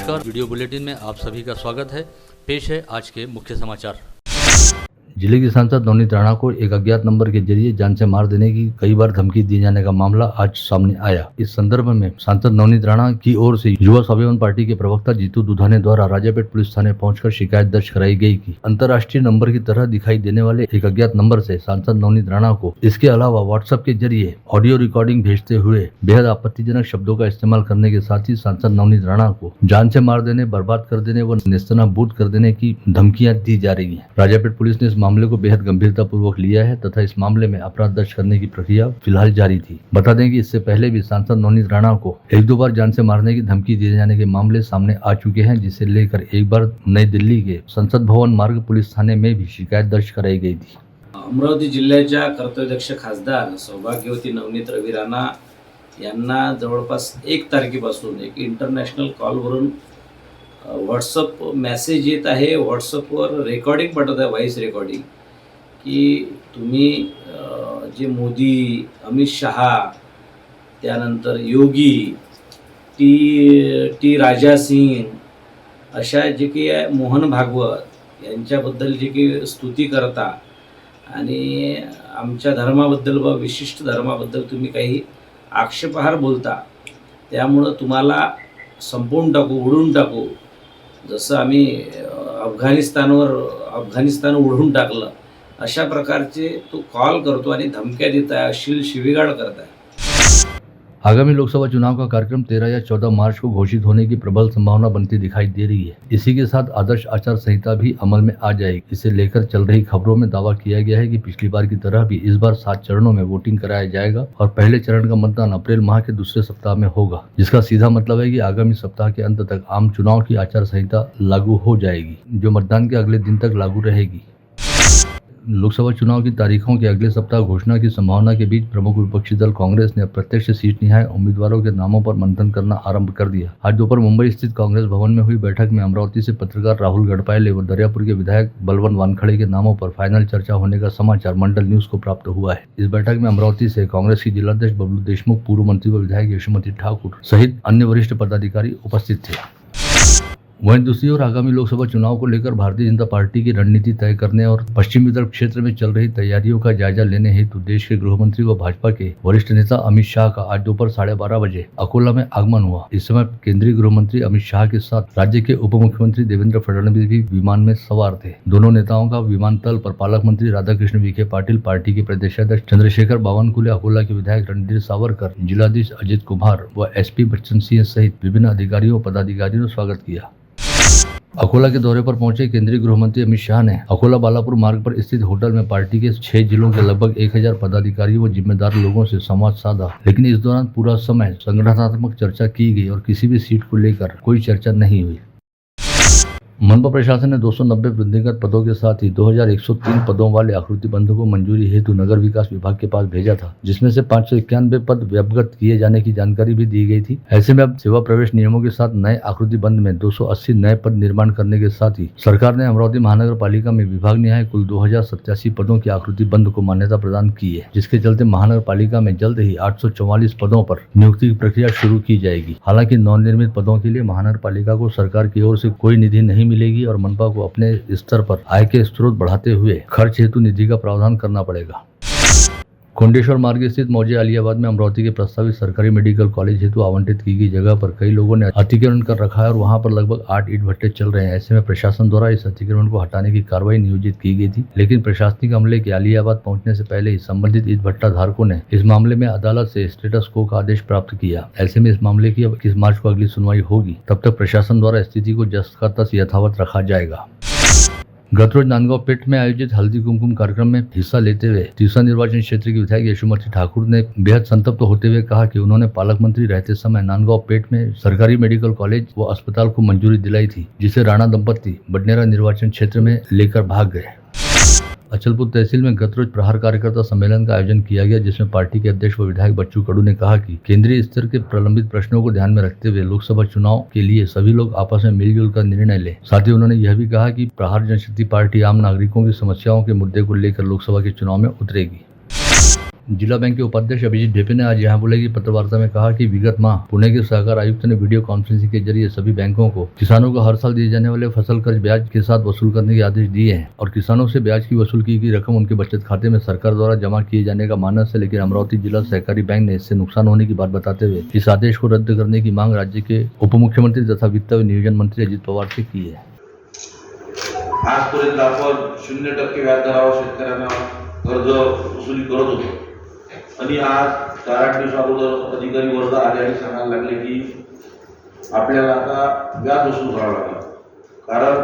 नमस्कार, video bulletin में आप सभी का स्वागत है। पेश है आज के मुख्य समाचार। जिले की सांसद नवनीत राणा को एक अज्ञात नंबर के जरिए जान से मार देने की कई बार धमकी दिए जाने का मामला आज सामने आया। इस संदर्भ में सांसद नवनीत राणा की ओर से युवा स्वाभिमान पार्टी के प्रवक्ता जीतू दुधाने द्वारा राजापेट पुलिस थाने पहुंचकर शिकायत दर्ज कराई गई कि अंतर्राष्ट्रीय नंबर की तरह दिखाई देने वाले एक अज्ञात नंबर से सांसद नवनीत राणा को इसके अलावा व्हाट्सएप के जरिए ऑडियो रिकॉर्डिंग भेजते हुए बेहद आपत्तिजनक शब्दों का इस्तेमाल करने के साथ ही सांसद नवनीत राणा को जान से मार देने, बर्बाद कर देने व नेस्तनाबूद कर देने की धमकियां दी जा रही है। राजापेट पुलिस ने इस मामले को बेहद गंभीरता पूर्वक लिया है तथा इस मामले में अपराध दर्ज करने की प्रक्रिया फिलहाल जारी थी। बता दें कि इससे पहले भी सांसद नवनीत राणा को एक दो बार जान से मारने की धमकी दिए जाने के मामले सामने आ चुके हैं, जिसे लेकर एक बार नई दिल्ली के संसद भवन मार्ग पुलिस थाने में भी शिकायत दर्ज कराई गई थी। अमरावती जिल्ह्याच्या कर्तव्यदक्ष खासदार सौभाग्यवती नवनीत रवी राणा यांना जवळपास 1 तारखेपासून एक इंटरनॅशनल कॉलवरून व्हॉट्सअप मेसेज येत आहे। व्हॉट्सअपवर रेकॉर्डिंग पाठवत आहे, व्हॉइस रेकॉर्डिंग, की तुम्ही जे मोदी, अमित शहा, त्यानंतर योगी, टी राजा सिंग अशा जे की मोहन भागवत यांच्याबद्दल जे की स्तुती करता आणि आमच्या धर्माबद्दल व विशिष्ट धर्माबद्दल तुम्ही काही आक्षेपार्ह बोलता, त्यामुळं तुम्हाला संपवून टाकू, उडवून टाकू, जसं आम्ही अफगाणिस्तान उडवून टाकलं अशा प्रकारचे तो कॉल करतो आणि धमक्या देत आहे, अश्लील शिवीगाळ करत आहे। आगामी लोकसभा चुनाव का कार्यक्रम 13 या 14 मार्च को घोषित होने की प्रबल संभावना बनती दिखाई दे रही है। इसी के साथ आदर्श आचार संहिता भी अमल में आ जाएगी। इसे लेकर चल रही खबरों में दावा किया गया है कि पिछली बार की तरह भी इस बार 7 चरणों में वोटिंग कराया जाएगा और पहले चरण का मतदान अप्रैल माह के दूसरे सप्ताह में होगा, जिसका सीधा मतलब है कि आगामी सप्ताह के अंत तक आम चुनाव की आचार संहिता लागू हो जाएगी, जो मतदान के अगले दिन तक लागू रहेगी। लोकसभा चुनाव की तारीखों के अगले सप्ताह घोषणा की संभावना के बीच प्रमुख विपक्षी दल कांग्रेस ने प्रत्यक्ष सीट निहाय उम्मीदवारों के नामों पर मंथन करना आरंभ कर दिया। आज दोपहर मुंबई स्थित कांग्रेस भवन में हुई बैठक में अमरावती से पत्रकार राहुल गढ़पाले व दरियापुर के विधायक बलवंत वानखड़े के नामों पर फाइनल चर्चा होने का समाचार मंडल न्यूज को प्राप्त हुआ है। इस बैठक में अमरावती से कांग्रेस की जिलाध्यक्ष बबलू देशमुख, पूर्व मंत्री व विधायक यशोमती ठाकुर सहित अन्य वरिष्ठ पदाधिकारी उपस्थित थे। वहीं दूसरी ओर आगामी लोकसभा चुनाव को लेकर भारतीय जनता पार्टी की रणनीति तय करने और पश्चिम विदर्भ क्षेत्र में चल रही तैयारियों का जायजा लेने हेतु देश के गृह मंत्री व भाजपा के वरिष्ठ नेता अमित शाह का आज दोपहर 12:30 बजे अकोला में आगमन हुआ। इस समय केंद्रीय गृह मंत्री अमित शाह के साथ राज्य के उप मुख्यमंत्री देवेंद्र फडणवीस भी विमान में सवार थे। दोनों नेताओं का विमानतल पर पालक मंत्री राधाकृष्ण विखे पाटिल, पार्टी के प्रदेशाध्यक्ष चंद्रशेखर बावनकुले, अकोला के विधायक रणधीर सावरकर, जिलाधीश अजित कुमार व SP बच्चन सिंह सहित विभिन्न अधिकारियों पदाधिकारियों ने स्वागत किया। अकोला के दौरे पर पहुंचे केंद्रीय गृह मंत्री अमित शाह ने अकोला बालापुर मार्ग पर स्थित होटल में पार्टी के 6 जिलों के लगभग 1000 पदाधिकारियों व जिम्मेदार लोगों से संवाद साधा, लेकिन इस दौरान पूरा समय संगठनात्मक चर्चा की गई और किसी भी सीट को लेकर कोई चर्चा नहीं हुई। मनपा प्रशासन ने 290 वृद्धिगत पदों के साथ ही 2103 पदों वाले आकृति बंध को मंजूरी हेतु नगर विकास विभाग के पास भेजा था, जिसमें से 591 पद व्यवगत किए जाने की जानकारी भी दी गई थी। ऐसे में अब सेवा प्रवेश नियमों के साथ नए आकृति बंध में 280 नए पद निर्माण करने के साथ ही सरकार ने अमरावती महानगर पालिका में विभाग निहाय कुल 2087 पदों की आकृति बंध को मान्यता प्रदान की है, जिसके चलते महानगर पालिका में जल्द ही 844 पदों पर नियुक्ति की प्रक्रिया शुरू की जाएगी। हालांकि नवनिर्मित पदों के लिए महानगर पालिका को सरकार की ओर से कोई निधि नहीं मिलेगी और मनपा को अपने स्तर पर आय के स्रोत बढ़ाते हुए खर्च हेतु निधि का प्रावधान करना पड़ेगा। कोंडेश्वर मार्ग स्थित मौजे आलियाबाद में अमरावती के प्रस्तावित सरकारी मेडिकल कॉलेज हेतु आवंटित की गई जगह पर कई लोगों ने अतिक्रमण कर रखा है और वहां पर लगभग 8 ईंट भट्टे चल रहे हैं। ऐसे में प्रशासन द्वारा इस अतिक्रमण को हटाने की कार्रवाई नियोजित की गई थी, लेकिन प्रशासनिक अमले के आलियाबाद पहुंचने से पहले ही संबंधित ईंट भट्टा धारकों ने इस मामले में अदालत से स्टेटस को का आदेश प्राप्त किया। ऐसे में इस मामले की अब 21 मार्च को अगली सुनवाई होगी, तब तक प्रशासन द्वारा स्थिति को जस का तस यथावत रखा जाएगा। गत रोज नांदगांव पेट में आयोजित हल्दी कुमकुम कार्यक्रम में हिस्सा लेते हुए तीसरा निर्वाचन क्षेत्र की विधायक यशोमती ठाकुर ने बेहद संतप्त होते हुए कहा कि उन्होंने पालक मंत्री रहते समय नांदगांव पेट में सरकारी मेडिकल कॉलेज व अस्पताल को मंजूरी दिलाई थी, जिसे राणा दंपत्ति बडनेरा निर्वाचन क्षेत्र में लेकर भाग गए। अचलपुर तहसील में गत रोज प्रहार कार्यकर्ता सम्मेलन का आयोजन किया गया, जिसमें पार्टी के अध्यक्ष व विधायक बच्चू कडू ने कहा कि केंद्रीय स्तर के प्रलंबित प्रश्नों को ध्यान में रखते हुए लोकसभा चुनाव के लिए सभी लोग आपस में मिलजुल कर निर्णय लें। साथ ही उन्होंने यह भी कहा कि प्रहार जनशक्ति पार्टी आम नागरिकों की समस्याओं के मुद्दे को लेकर लोकसभा के चुनाव में उतरेगी। जिला बैंक के उपाध्यक्ष अभिजीत ढेपे ने आज यहाँ बुलाई की पत्रवार्ता में कहा कि विगत माह पुणे के सहकार आयुक्त ने वीडियो कॉन्फ्रेंसिंग के जरिए सभी बैंकों को किसानों को हर साल दिए जाने वाले फसल कर्ज ब्याज के साथ वसूल करने के आदेश दिए हैं और किसानों से ब्याज की वसूल की गई रकम उनके बचत खाते में सरकार द्वारा जमा किए जाने का मानस है। लेकिन अमरावती जिला सहकारी बैंक ने इससे नुकसान होने की बात बताते हुए इस आदेश को रद्द करने की मांग राज्य के उप मुख्यमंत्री तथा वित्त व नियोजन मंत्री अजित पवार से की है। आजपर्यंत आपण 0% व्याज दरावर शेतकऱ्यांना कर्ज वसुली करत होतो आणि आज 4-8 दिवस अगोदर अधिकारी वर्ग आले आणि सांगायला लागले की आपल्याला आता व्याज वसूल करावं लागेल, कारण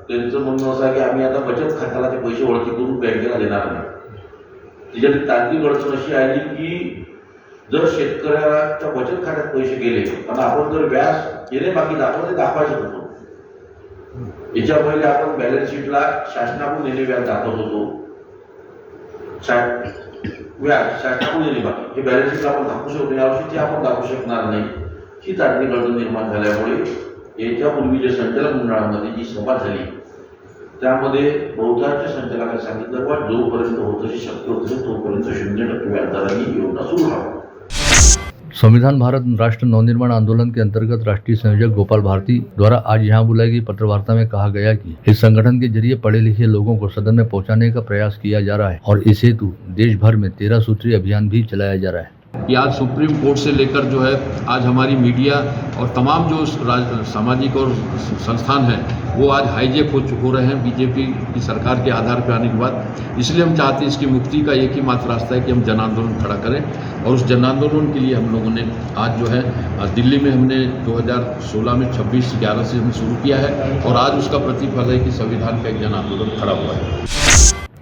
त्यांचं म्हणणं असं आहे की आम्ही आता बचत खात्याला ते पैसे वळती करून बँकेला देणार नाही। त्याच्यात तांत्रिक अडचण अशी आली की जर शेतकऱ्याच्या बचत खात्यात पैसे गेले आणि आपण जर व्याज येणे बाकी दाखवले दाखवायचं होतं, याच्या पहिले आपण बॅलन्स शीटला शासनाकडून येणे व्याज दाखवत होतो, व्याज शासनाकडून येणे बाकी हे बॅलन्स शीटला आपण दाखवू शकतो, यावर्षी ते आपण दाखवू शकणार नाही। ही तांत्रिक अडचण निर्माण झाल्यामुळे याच्यापूर्वी जे संचालक मंडळामध्ये जी सभा झाली त्यामध्ये बहुतांश संचालकांनी सांगितलं की जोपर्यंत होत अशी शक्य होत असेल तोपर्यंत 0% व्याजदराने योजना सुरू राहावी। संविधान भारत राष्ट्र नवनिर्माण आंदोलन के अंतर्गत राष्ट्रीय संयोजक गोपाल भारती द्वारा आज यहाँ बुलाई गई पत्रवार्ता में कहा गया कि इस संगठन के जरिए पढ़े लिखे लोगों को सदन में पहुंचाने का प्रयास किया जा रहा है और इस हेतु देश भर में 13 सूत्रीय अभियान भी चलाया जा रहा है। कि आज सुप्रीम कोर्ट से लेकर जो है आज हमारी मीडिया और तमाम जो सामाजिक और संस्थान हैं वो आज हाईजेक हो रहे हैं बीजेपी की सरकार के आधार पर आने के बाद। इसलिए हम चाहते हैं इसकी मुक्ति का एक ही मात्र रास्ता है कि हम जन आंदोलन खड़ा करें और उस जन आंदोलन के लिए हम लोगों ने आज जो है दिल्ली में हमने 2016 में 26/11 से हमने शुरू किया है और आज उसका प्रतिफल है कि संविधान का एक जन आंदोलन खड़ा हुआ है।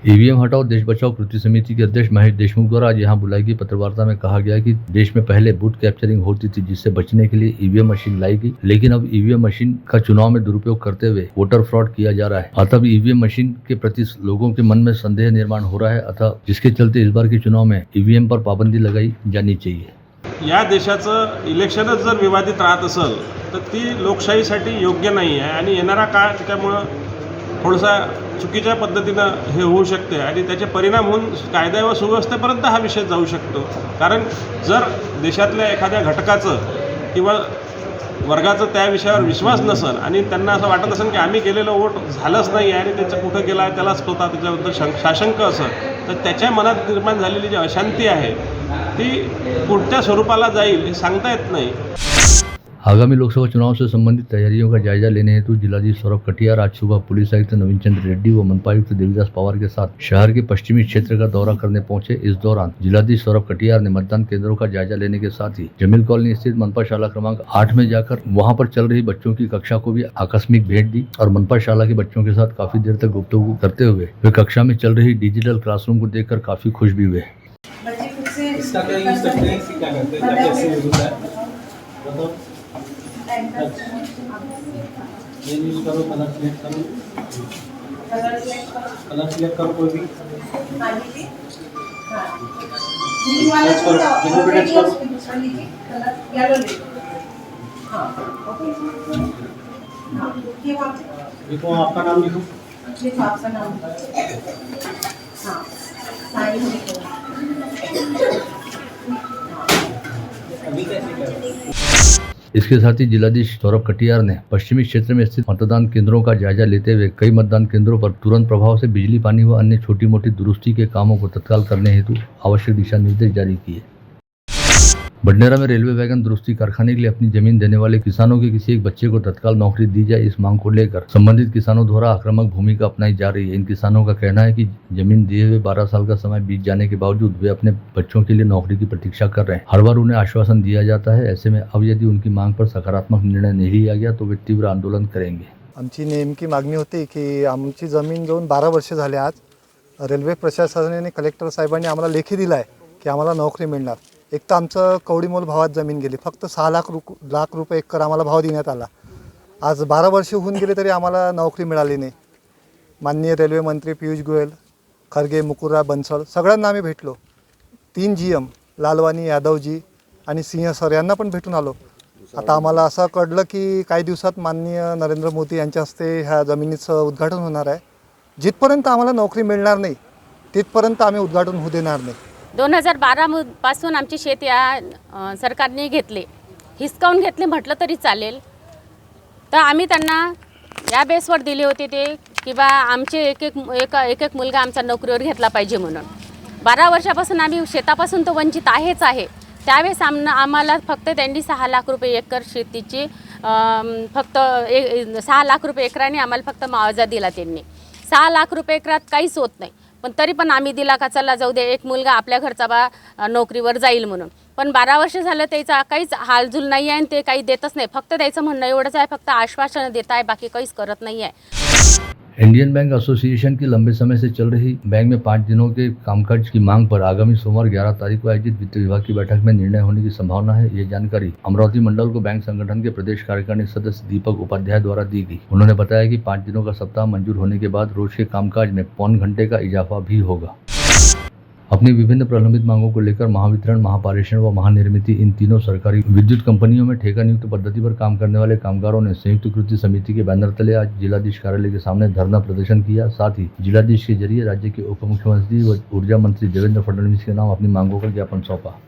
ईवीएम हटाओ देश बचाओ कृति समिति के अध्यक्ष महेश देशमुख द्वारा आज यहाँ बुलाई गई पत्रवार्ता में कहा गया कि देश में पहले बूथ कैप्चरिंग होती थी जिससे बचने के लिए ईवीएम मशीन लाई गई, लेकिन अब ईवीएम मशीन का चुनाव में दुरुपयोग करते हुए वोटर फ्रॉड किया जा रहा है। अतः ईवीएम मशीन के प्रति लोगों के मन में संदेह निर्माण हो रहा है, अतः जिसके चलते इस बार के चुनाव में ईवीएम पर पाबंदी लगाई जानी चाहिए। या देशाचं इलेक्शनच जर विवादित राहत असेल तर ती लोकशाहीसाठी योग्य नाही आहे आणि येणारा काळ त्यामुळं थोडासा चुकीच्या पद्धतीनं हे होऊ शकते आणि त्याचे परिणाम होऊन कायदा व सुव्यवस्थेपर्यंत हा विषय जाऊ शकतो। कारण जर देशातल्या एखाद्या घटकाचं किंवा वर्गाचं त्या विषयावर विश्वास नसेल आणि त्यांना असं वाटत असेल की आम्ही केलेलं वोट झालंच नाही आणि त्याचं कुठं गेला त्यालाच स्वतः त्याच्याबद्दल साशंक असेल तर त्याच्या मनात निर्माण झालेली जी अशांती आहे ती पुढच्या स्वरूपाला जाईल हे सांगता येत नाही। आगामी लोकसभा चुनाव से संबंधित तैयारियों का जायजा लेने हेतु जिलाधीश सौरभ कटियार आज सुबह पुलिस आयुक्त नवीन चंद्र रेड्डी व मनपा आयुक्त देवीदास पवार के साथ शहर के पश्चिमी क्षेत्र का दौरा करने पहुंचे। इस दौरान जिलाधीश सौरभ कटियार ने मतदान केंद्रों का जायजा लेने के साथ ही जमील कॉलोनी स्थित मनपा शाला क्रमांक 8 में जाकर वहां पर चल रही बच्चों की कक्षा को भी आकस्मिक भेंट दी और मनपा शाला के बच्चों के साथ काफी देर तक गुफ्तगू करते हुए वे कक्षा में चल रही डिजिटल क्लासरूम को देखकर काफी खुश भी हुए। ये यूज करो, कलर सिलेक्ट करो, कलर सिलेक्ट करो कोई भी। हाँ लीजिए, हाँ ग्रीन वाला छोड़ो, ऑलरेडी उसमें दूसरा लीजिए, कलर येलो ले लो। हाँ ओके, हाँ ये वहाँ पे लिखो, आपका नाम लिखो, लिखो आपका नाम, हाँ साइन लिखो। अभी कैसे करो? इसके साथ ही जिलाधीश सौरभ कटियार ने पश्चिमी क्षेत्र में स्थित मतदान केंद्रों का जायजा लेते हुए कई मतदान केंद्रों पर तुरंत प्रभाव से बिजली पानी व अन्य छोटी मोटी दुरुस्ती के कामों को तत्काल करने हेतु आवश्यक दिशा निर्देश जारी किए। बडनेरा में रेलवे वैगन दुरुस्ती कारखाने के लिए अपनी जमीन देने वाले किसानों के किसी एक बच्चे को तत्काल नौकरी दी जाए, इस मांग को लेकर संबंधित किसानों द्वारा आक्रामक भूमिका अपनाई जा रही है। इन किसानों का कहना है कि जमीन दिए हुए 12 साल का समय बीत जाने के बावजूद वे अपने बच्चों के लिए नौकरी की प्रतीक्षा कर रहे हैं। हर बार उन्हें आश्वासन दिया जाता है, ऐसे में अब यदि उनकी मांग पर सकारात्मक निर्णय नहीं लिया गया तो वे तीव्र आंदोलन करेंगे। आमची नेमकी मागणी होती की आमची जमीन घेऊन 12 वर्ष झाले। आज रेल्वे प्रशासनाने कलेक्टर साहेबांनी आम्हाला लेखी दिला आहे की आम्हाला नोकरी मिळणार। एक तर आमचं कवडीमोल भावात जमीन गेली, फक्त 6 लाख रुपये एकर आम्हाला भाव देण्यात आला। आज 12 वर्ष होऊन गेले तरी आम्हाला नोकरी मिळाली नाही। माननीय रेल्वे मंत्री पियुष गोयल, खरगे, मुकुरा, बन्सल सगळ्यांना आम्ही भेटलो। 3 GM लालवानी, यादवजी आणि सिंह सर यांना पण भेटून आलो। आता आम्हाला असं कळलं की काही दिवसात माननीय नरेंद्र मोदी यांच्या हस्ते ह्या जमिनीचं उद्घाटन होणार आहे। जिथपर्यंत आम्हाला नोकरी मिळणार नाही तिथपर्यंत आम्ही उद्घाटन होऊ देणार नाही। 2012 पासून आमची शेत या सरकारने घेतले, हिसकावून घेतले म्हटलं तरी चालेल. तर आम्ही त्यांना या बेसवर दिले होते ते की बा आमचे एक एक मुलगा आमचा नोकरीवर घेतला पाहिजे म्हणून. 12 वर्षापासून आम्ही शेतापासून तो वंचित आहे. त्यावेळेस आम्हाला फक्त त्यांनी 6 लाख रुपये एकर शेतीची फक्त 6 लाख रुपये एकराने आम्हाला फक्त मुआवजा दिला त्यांनी. 6 लाख रुपये एकरात काहीच होत नाही, पण तरी पण आम्ही दिला का चला जाऊ दे, एक मुलगा आपल्या घरचा बा नोकरीवर जाईल म्हणून. पण 12 वर्ष झालं त्याचा काहीच हालजूल नाही आहे आणि ते काही देतच नाही. फक्त त्याचं म्हणणं एवढंच आहे, फक्त आश्वासन देत आहे, बाकी काहीच करत नाही आहे. इंडियन बैंक एसोसिएशन की लंबे समय से चल रही बैंक में 5 दिनों के कामकाज की मांग पर आगामी सोमवार 11 तारीख को आयोजित वित्त विभाग की बैठक में निर्णय होने की संभावना है। ये जानकारी अमरावती मंडल को बैंक संगठन के प्रदेश कार्यकारिणी सदस्य दीपक उपाध्याय द्वारा दी गई। उन्होंने बताया कि 5 दिनों का सप्ताह मंजूर होने के बाद रोज के कामकाज में पौन घंटे का इजाफा भी होगा। अपनी विभिन्न प्रलंबित मांगों को लेकर महावितरण, महापारेषण व महानिर्मिती इन तीनों सरकारी विद्युत कंपनियों में ठेका नियुक्त पद्धति पर काम करने वाले कामगारों ने संयुक्त कृषि समिति के बैनर तले आज जिलाधीश कार्यालय के सामने धरना प्रदर्शन किया। साथ ही जिलाधीश के जरिए राज्य के उप मुख्यमंत्री व ऊर्जा मंत्री देवेंद्र फडणवीस के नाम अपनी मांगों का ज्ञापन सौंपा।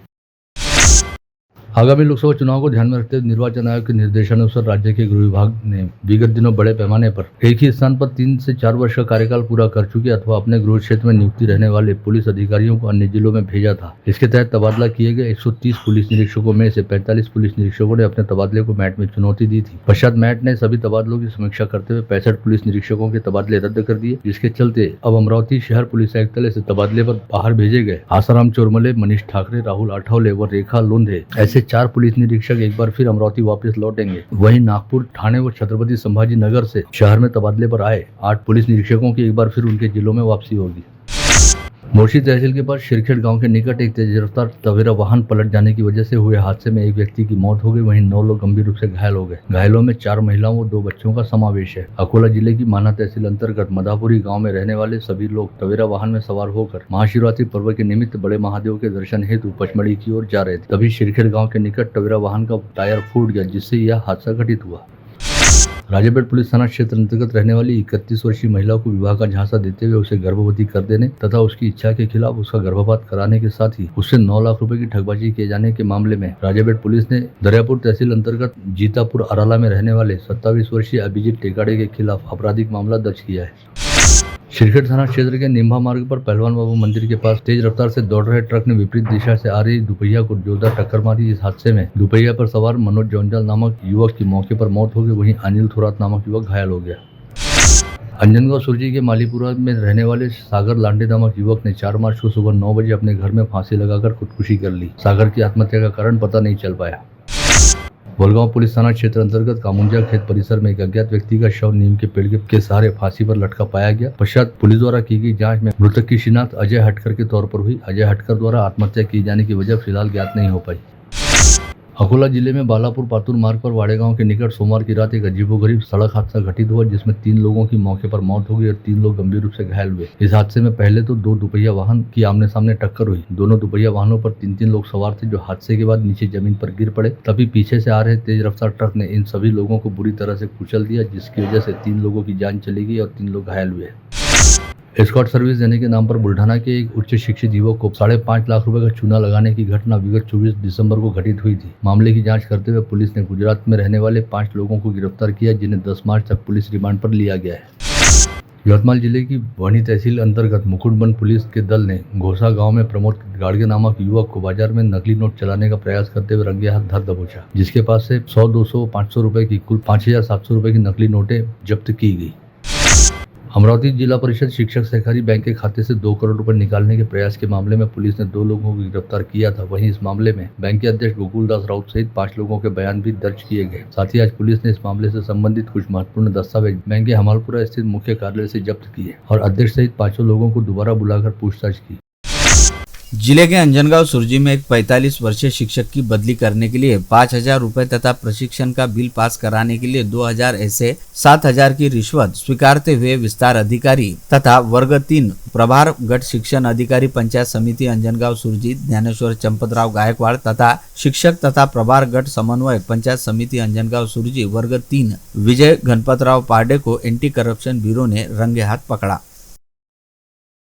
आगामी लोकसभा चुनाव को ध्यान में रखते हुए निर्वाचन आयोग के निर्देशानुसार राज्य के गृह विभाग ने विगत दिनों बड़े पैमाने पर एक ही स्थान पर 3 से 4 वर्ष का कार्यकाल पूरा कर चुके अथवा अपने गृह क्षेत्र में नियुक्ति रहने वाले पुलिस अधिकारियों को अन्य जिलों में भेजा था। इसके तहत तबादला किए गए 130 पुलिस निरीक्षकों में से 45 पुलिस निरीक्षकों ने अपने तबादले को मैट में चुनौती दी थी। पश्चात मैट ने सभी तबादलों की समीक्षा करते हुए 65 पुलिस निरीक्षकों के तबादले रद्द कर दिए, जिसके चलते अब अमरावती शहर पुलिस आयुक्तालय से तबादले पर बाहर भेजे गए आसाराम चोरमले, मनीष ठाकरे, राहुल आठवले व रेखा लोंधे ऐसे 4 पुलिस निरीक्षक एक बार फिर अमरावती वापस लौटेंगे। वहीं नागपुर, ठाणे व छत्रपति संभाजी नगर से शहर में तबादले पर आए 8 पुलिस निरीक्षकों की एक बार फिर उनके जिलों में वापसी होगी। मोर्शी तहसील के पास शिरखेड़ गांव के निकट एक तेज रफ्तार तवेरा वाहन पलट जाने की वजह से हुए हादसे में एक व्यक्ति की मौत हो गई, वहीं 9 लोग गंभीर रूप से घायल हो गए। घायलों में 4 महिलाओं व 2 बच्चों का समावेश है। अकोला जिले की माना तहसील अंतर्गत मदापुरी गांव में रहने वाले सभी लोग तवेरा वाहन में सवार होकर महाशिवरात्रि पर्व के निमित्त बड़े महादेव के दर्शन हेतु पचमढ़ी की ओर जा रहे थे। तभी शिरखेड़ गाँव के निकट तवेरा वाहन का टायर फूट गया, जिससे यह हादसा घटित हुआ। राजापेट पुलिस थाना क्षेत्र अंतर्गत रहने वाली 31 वर्षीय महिला को विवाह का झांसा देते हुए उसे गर्भवती कर देने तथा उसकी इच्छा के खिलाफ उसका गर्भपात कराने के साथ ही उससे 9 लाख रुपए की ठगबाजी किए जाने के मामले में राजापेट पुलिस ने दरियापुर तहसील अंतर्गत जीतापुर अराला में रहने वाले 27 वर्षीय अभिजीत टेकाड़े के खिलाफ आपराधिक मामला दर्ज किया है। शिरखेड़ थाना क्षेत्र के निम्भा मार्ग पर पहलवान बाबू मंदिर के पास तेज रफ्तार से दौड़ रहे ट्रक ने विपरीत दिशा से आ रही दुपहिया को जोरदार टक्कर मारी। इस हादसे में दुपहिया पर सवार मनोज जौंजाल नामक युवक की मौके पर मौत हो गई, वहीं अनिल थोरात नामक युवक घायल हो गया। अंजनगांव सुरजी के मालीपुरा में रहने वाले सागर लांडे नामक युवक ने 4 मार्च को सुबह 9 बजे अपने घर में फांसी लगाकर खुदकुशी कर ली। सागर की आत्महत्या का कारण पता नहीं चल पाया। बोलगांव पुलिस थाना क्षेत्र अंतर्गत कामुंजा खेत परिसर में एक अज्ञात व्यक्ति का शव नीम के पेड़ के सहारे फांसी पर लटका पाया गया। पश्चात पुलिस द्वारा की गई जांच में मृतक की शिनाख्त अजय हटकर के तौर पर हुई। अजय हटकर द्वारा आत्महत्या किए जाने की वजह फिलहाल ज्ञात नहीं हो पाई। अकोला जिले में बालापुर पातुर मार्ग पर वाड़े गांव के निकट सोमवार की रात एक अजीबोगरीब सड़क हादसा घटित हुआ, जिसमें 3 लोगों की मौके पर मौत हो गई और 3 लोग गंभीर रूप से घायल हुए। इस हादसे में पहले तो 2 दुपहिया वाहन की आमने सामने टक्कर हुई। दोनों दुपहिया वाहनों पर 3-3 लोग सवार थे, जो हादसे के बाद नीचे जमीन पर गिर पड़े। तभी पीछे से आ रहे तेज रफ्तार ट्रक ने इन सभी लोगों को बुरी तरह से कुचल दिया, जिसकी वजह से 3 लोगों की जान चली गई और 3 लोग घायल हुए। एस्कॉर्ट सर्विस देने के नाम पर बुल्ढाना के एक उच्च शिक्षित युवक को 5.5 लाख रुपए का चूना लगाने की घटना विगत 24 दिसंबर को घटित हुई थी। मामले की जांच करते हुए पुलिस ने गुजरात में रहने वाले 5 लोगों को गिरफ्तार किया, जिन्हें 10 मार्च तक पुलिस रिमांड पर लिया गया है। यवतमाल जिले की वणी तहसील अंतर्गत मुकुटबंद पुलिस के दल ने घोसा गांव में प्रमोद गाड़गे नामक युवक को बाजार में नकली नोट चलाने का प्रयास करते हुए रंगे हाथ धर दबोचा, जिसके पास से 100, 200, 500 रुपए की कुल 5,700 रुपए की नकली नोटें जब्त की गई। अमरावती जिला परिषद शिक्षक सहकारी बैंक के खाते से 2 करोड़ रुपए निकालने के प्रयास के मामले में पुलिस ने 2 लोगों को गिरफ्तार किया था। वहीं इस मामले में बैंक के अध्यक्ष गोकुल दास राउत सहित 5 लोगों के बयान भी दर्ज किए गए। साथ ही आज पुलिस ने इस मामले से संबंधित कुछ महत्वपूर्ण दस्तावेज बैंक के हमालपुरा स्थित मुख्य कार्यालय से जब्त किए और अध्यक्ष सहित 5 लोगों को दोबारा बुलाकर पूछताछ की। जिले के अंजनगांव सुरजी में एक 45 वर्षीय शिक्षक की बदली करने के लिए 5,000 रुपए तथा प्रशिक्षण का बिल पास कराने के लिए 2,000 ऐसे 7,000 की रिश्वत स्वीकारते हुए विस्तार अधिकारी तथा वर्ग 3 प्रभार गट शिक्षण अधिकारी पंचायत समिति अंजनगांव सुरजी ज्ञानेश्वर चंपतराव गायकवाड़ तथा शिक्षक तथा प्रभार गट समन्वयक पंचायत समिति अंजनगांव सुरजी वर्ग 3 विजय गणपतराव पांडे को एंटी करप्शन ब्यूरो ने रंगे हाथ पकड़ा।